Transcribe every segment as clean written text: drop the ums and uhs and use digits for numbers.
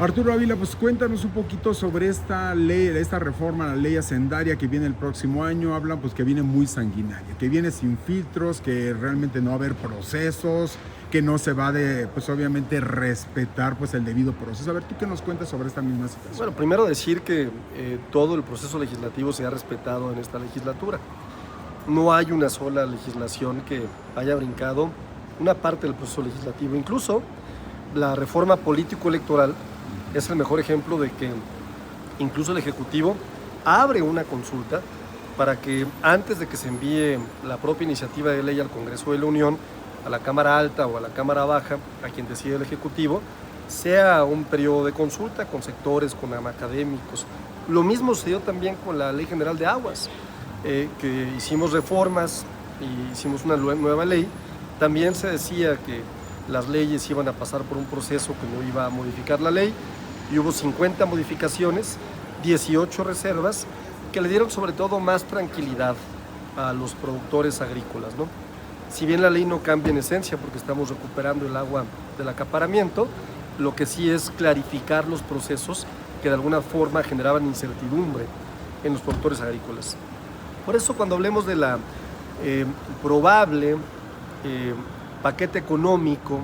Arturo Ávila, pues cuéntanos un poquito sobre esta ley, esta reforma a la ley hacendaria que viene el próximo año. Hablan pues que viene muy sanguinaria, que viene sin filtros, que realmente no va a haber procesos, que no se va de, pues obviamente respetar pues el debido proceso. A ver, ¿tú qué nos cuentas sobre esta misma situación? Bueno, primero decir que todo el proceso legislativo se ha respetado en esta legislatura. No hay una sola legislación que haya brincado una parte del proceso legislativo. Incluso la reforma político-electoral es el mejor ejemplo de que incluso el Ejecutivo abre una consulta para que antes de que se envíe la propia iniciativa de ley al Congreso de la Unión, a la Cámara Alta o a la Cámara Baja, a quien decide el Ejecutivo, sea un periodo de consulta con sectores, con académicos. Lo mismo sucedió también con la Ley General de Aguas, que hicimos reformas y hicimos una nueva ley. También se decía que las leyes iban a pasar por un proceso que no iba a modificar la ley, y hubo 50 modificaciones, 18 reservas, que le dieron sobre todo más tranquilidad a los productores agrícolas, ¿no? Si bien la ley no cambia en esencia porque estamos recuperando el agua del acaparamiento, lo que sí es clarificar los procesos que de alguna forma generaban incertidumbre en los productores agrícolas. Por eso cuando hablemos de la probable paquete económico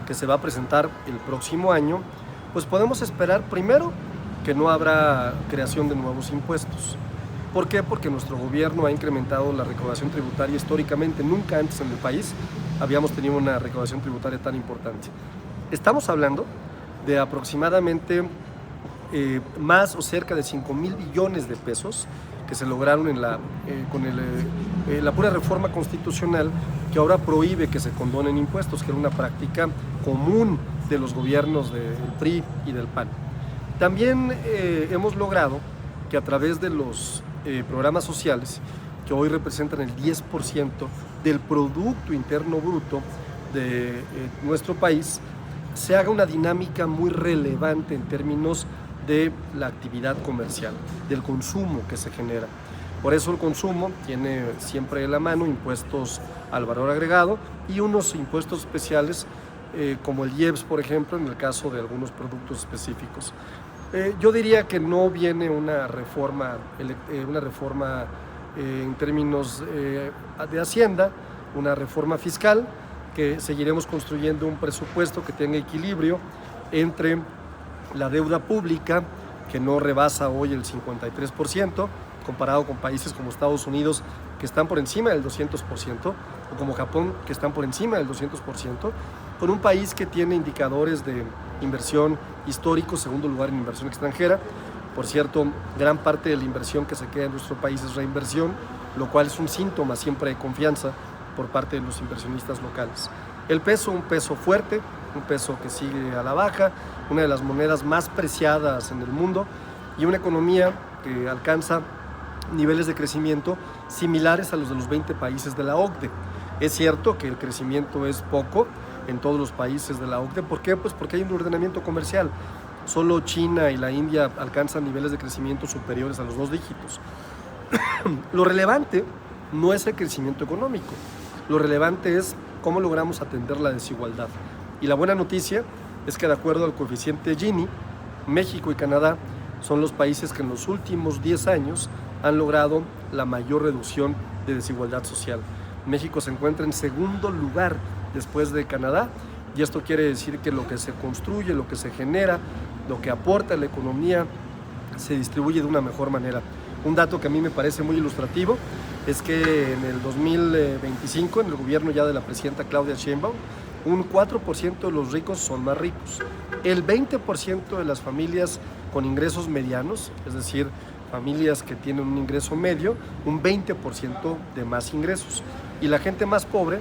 que se va a presentar el próximo año, pues podemos esperar primero que no habrá creación de nuevos impuestos. ¿Por qué? Porque nuestro gobierno ha incrementado la recaudación tributaria históricamente. Nunca antes en el país habíamos tenido una recaudación tributaria tan importante. Estamos hablando de aproximadamente más o cerca de 5,000 billones de pesos que se lograron con la pura reforma constitucional, que ahora prohíbe que se condonen impuestos, que era una práctica común de los gobiernos del PRI y del PAN. También hemos logrado que a través de los programas sociales, que hoy representan el 10% del Producto Interno Bruto de nuestro país, se haga una dinámica muy relevante en términos de la actividad comercial, del consumo que se genera. Por eso el consumo tiene siempre de la mano impuestos al valor agregado y unos impuestos especiales como el IEPS, por ejemplo, en el caso de algunos productos específicos. Yo diría que no viene una reforma en términos de Hacienda, una reforma fiscal, que seguiremos construyendo un presupuesto que tenga equilibrio entre la deuda pública, que no rebasa hoy el 53%, comparado con países como Estados Unidos, que están por encima del 200%, o como Japón, que están por encima del 200%, con un país que tiene indicadores de inversión histórico, segundo lugar en inversión extranjera. Por cierto, gran parte de la inversión que se queda en nuestro país es reinversión, lo cual es un síntoma siempre de confianza por parte de los inversionistas locales. El peso, un peso fuerte, un peso que sigue a la baja, una de las monedas más preciadas en el mundo, y una economía que alcanza niveles de crecimiento similares a los de los 20 países de la OCDE. Es cierto que el crecimiento es poco en todos los países de la OCDE. ¿Por qué? Pues porque hay un ordenamiento comercial. Solo China y la India alcanzan niveles de crecimiento superiores a los 2 dígitos. Lo relevante no es el crecimiento económico, lo relevante es cómo logramos atender la desigualdad. Y la buena noticia es que de acuerdo al coeficiente Gini, México y Canadá son los países que en los últimos 10 años han logrado la mayor reducción de desigualdad social. México se encuentra en segundo lugar después de Canadá, y esto quiere decir que lo que se construye, lo que se genera, lo que aporta a la economía, se distribuye de una mejor manera. Un dato que a mí me parece muy ilustrativo es que en el 2025, en el gobierno ya de la presidenta Claudia Sheinbaum, un 4% de los ricos son más ricos. El 20% de las familias con ingresos medianos, es decir, familias que tienen un ingreso medio, un 20% de más ingresos. Y la gente más pobre,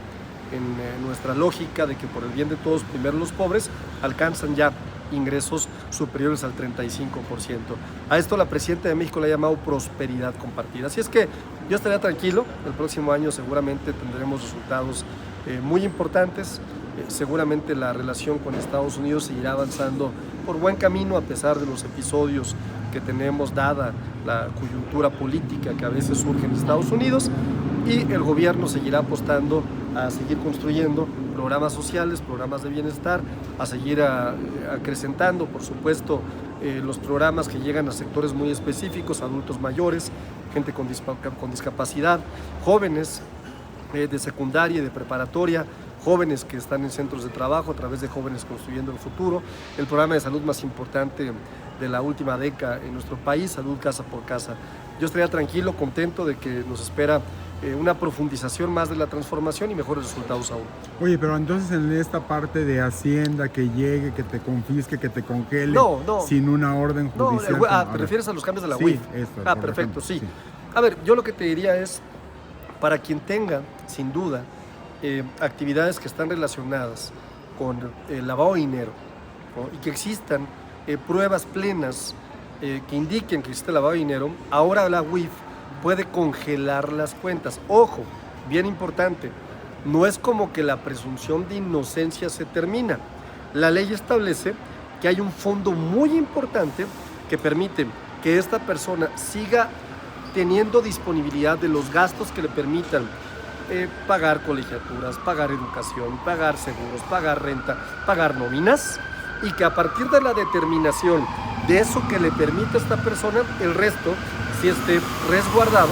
en nuestra lógica de que por el bien de todos, primero los pobres, alcanzan ya ingresos superiores al 35%. A esto la presidenta de México le ha llamado prosperidad compartida. Así es que yo estaría tranquilo, el próximo año seguramente tendremos resultados muy importantes. Seguramente la relación con Estados Unidos seguirá avanzando por buen camino a pesar de los episodios que tenemos, dada la coyuntura política que a veces surge en Estados Unidos, y el gobierno seguirá apostando a seguir construyendo programas sociales, programas de bienestar, a seguir acrecentando, por supuesto, los programas que llegan a sectores muy específicos, adultos mayores, gente con discapacidad, jóvenes de secundaria y de preparatoria, jóvenes que están en centros de trabajo a través de Jóvenes Construyendo el Futuro, el programa de salud más importante de la última década en nuestro país, Salud Casa por Casa. Yo estaría tranquilo, contento de que nos espera una profundización más de la transformación y mejores resultados aún. Oye, pero entonces en esta parte de Hacienda, que llegue, que te confisque, que te congele, no, sin una orden judicial. ¿Te refieres a los cambios de la UIF? Esto, perfecto, sí. A ver, yo lo que te diría es, para quien tenga, sin duda, actividades que están relacionadas con el lavado de dinero, ¿no? Y que existan pruebas plenas que indiquen que existe lavado de dinero, ahora la UIF puede congelar las cuentas. Ojo, bien importante, no es como que la presunción de inocencia se termina. La ley establece que hay un fondo muy importante que permite que esta persona siga teniendo disponibilidad de los gastos que le permitan pagar colegiaturas, pagar educación, pagar seguros, pagar renta, pagar nóminas, y que a partir de la determinación de eso que le permite a esta persona, el resto sí esté resguardado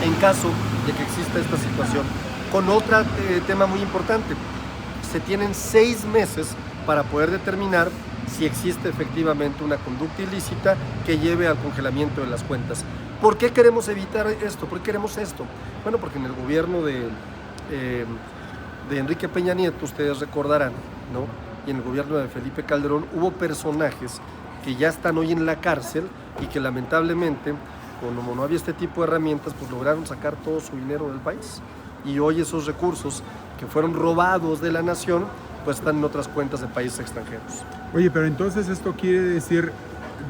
en caso de que exista esta situación. Con otro tema muy importante, se tienen 6 meses para poder determinar si existe efectivamente una conducta ilícita que lleve al congelamiento de las cuentas. ¿Por qué queremos evitar esto? ¿Por qué queremos esto? Bueno, porque en el gobierno de Enrique Peña Nieto, ustedes recordarán, ¿no? Y en el gobierno de Felipe Calderón hubo personajes que ya están hoy en la cárcel y que lamentablemente, como no había este tipo de herramientas, pues lograron sacar todo su dinero del país. Y hoy esos recursos que fueron robados de la nación, pues están en otras cuentas de países extranjeros. Oye, pero entonces esto quiere decir,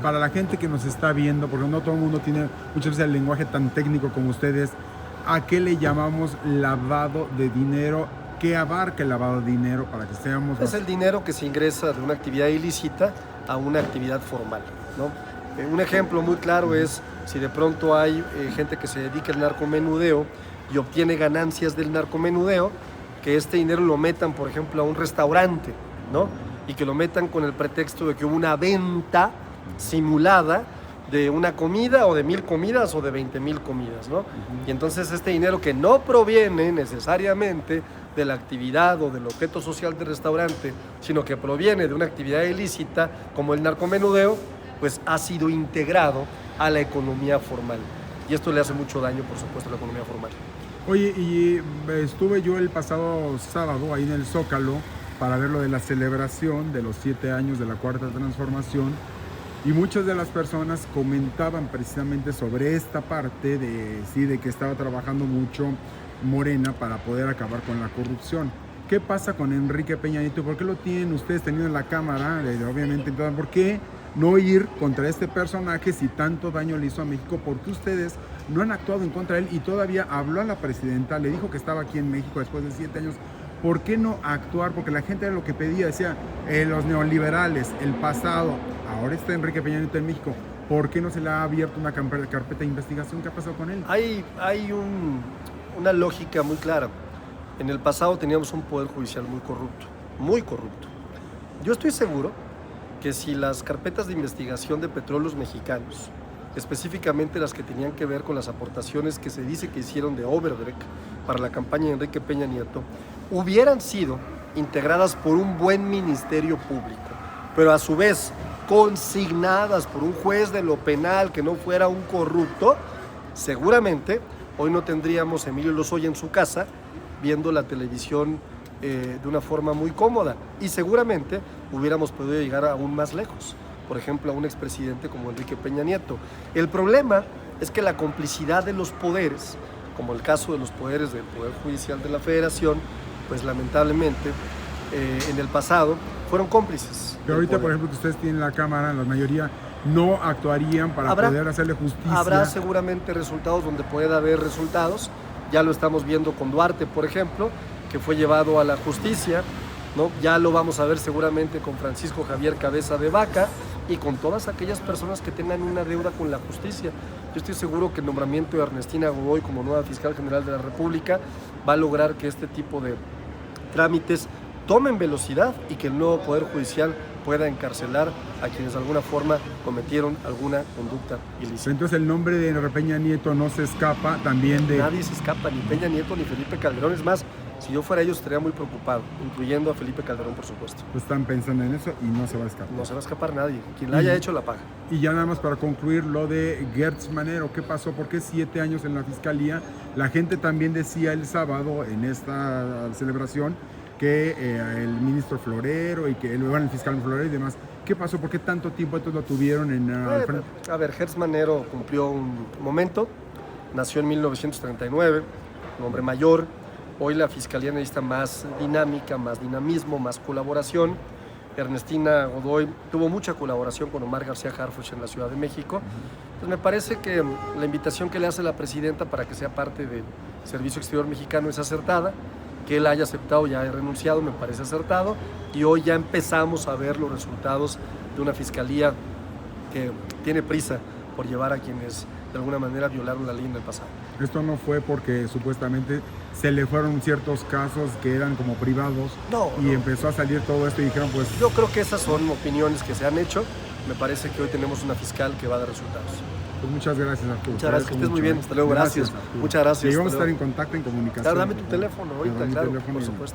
para la gente que nos está viendo, porque no todo el mundo tiene muchas veces el lenguaje tan técnico como ustedes, ¿a qué le llamamos lavado de dinero? ¿Qué abarca el lavado de dinero para que seamos Es el dinero que se ingresa de una actividad ilícita a una actividad formal, ¿no? Un ejemplo muy claro es si de pronto hay gente que se dedica al narcomenudeo y obtiene ganancias del narcomenudeo, que este dinero lo metan, por ejemplo, a un restaurante, ¿no? Y que lo metan con el pretexto de que hubo una venta simulada de una comida o de 1000 comidas o de 20,000 comidas, ¿no? Y entonces este dinero que no proviene necesariamente de la actividad o del objeto social del restaurante, sino que proviene de una actividad ilícita como el narcomenudeo, pues ha sido integrado a la economía formal. Y esto le hace mucho daño, por supuesto, a la economía formal. Oye, y estuve yo el pasado sábado ahí en el Zócalo para ver lo de la celebración de los 7 años de la Cuarta Transformación, y muchas de las personas comentaban precisamente sobre esta parte de que estaba trabajando mucho Morena para poder acabar con la corrupción. ¿Qué pasa con Enrique Peña Nieto? ¿Por qué lo tienen ustedes teniendo en la Cámara? Obviamente, ¿por qué no ir contra este personaje si tanto daño le hizo a México? Porque ustedes no han actuado en contra de él y todavía habló a la presidenta, le dijo que estaba aquí en México después de 7 años. ¿Por qué no actuar? Porque la gente era lo que pedía, decía, los neoliberales, el pasado, ahora está Enrique Peña Nieto en México. ¿Por qué no se le ha abierto una carpeta de investigación? ¿Qué ha pasado con él? Hay una lógica muy clara. En el pasado teníamos un poder judicial muy corrupto, muy corrupto. Yo estoy seguro que si las carpetas de investigación de Petróleos Mexicanos, específicamente las que tenían que ver con las aportaciones que se dice que hicieron de Oberdrecht para la campaña de Enrique Peña Nieto, hubieran sido integradas por un buen ministerio público, pero a su vez consignadas por un juez de lo penal que no fuera un corrupto, seguramente hoy no tendríamos a Emilio Lozoya en su casa viendo la televisión de una forma muy cómoda, y seguramente hubiéramos podido llegar aún más lejos, por ejemplo a un expresidente como Enrique Peña Nieto. El problema es que la complicidad de los poderes, como el caso de los poderes del Poder Judicial de la Federación, pues lamentablemente en el pasado fueron cómplices. Pero ahorita, por ejemplo, que ustedes tienen la Cámara, la mayoría no actuarían para poder hacerle justicia. Habrá seguramente resultados donde pueda haber resultados. Ya lo estamos viendo con Duarte, por ejemplo, que fue llevado a la justicia, ¿no? Ya lo vamos a ver seguramente con Francisco Javier Cabeza de Vaca y con todas aquellas personas que tengan una deuda con la justicia. Yo estoy seguro que el nombramiento de Ernestina Godoy como nueva fiscal general de la República va a lograr que este tipo de trámites tomen velocidad y que el nuevo Poder Judicial pueda encarcelar a quienes de alguna forma cometieron alguna conducta ilícita. Entonces el nombre de Enrique Peña Nieto no se escapa también de... Nadie se escapa, ni Peña Nieto ni Felipe Calderón. Es más, si yo fuera ellos estaría muy preocupado, incluyendo a Felipe Calderón, por supuesto. Están pensando en eso y no se va a escapar. No se va a escapar nadie. Quien la haya hecho la paga. Y ya nada más para concluir lo de Gertz Manero, ¿qué pasó? ¿Por qué 7 años en la fiscalía? La gente también decía el sábado en esta celebración que el ministro Florero y que el fiscal Florero y demás. ¿Qué pasó? ¿Por qué tanto tiempo entonces lo tuvieron al frente? A ver, Gertz Manero cumplió un momento, nació en 1939, un hombre mayor. Hoy la fiscalía necesita más dinámica, más dinamismo, más colaboración. Ernestina Godoy tuvo mucha colaboración con Omar García Harfuch en la Ciudad de México. Entonces me parece que la invitación que le hace la presidenta para que sea parte del Servicio Exterior Mexicano es acertada. Que él haya aceptado, ya haya renunciado, me parece acertado. Y hoy ya empezamos a ver los resultados de una fiscalía que tiene prisa por llevar a quienes de alguna manera violaron la ley en el pasado. Esto no fue porque supuestamente se le fueron ciertos casos que eran como privados y empezó a salir todo esto y dijeron pues... Yo creo que esas son opiniones que se han hecho. Me parece que hoy tenemos una fiscal que va a dar resultados. Pues muchas gracias, Arturo. Muchas gracias, que estés muy bien. Hasta luego, gracias. Muchas gracias. Y vamos a estar en contacto, en comunicación. Claro, dame tu teléfono ahorita, claro, por supuesto.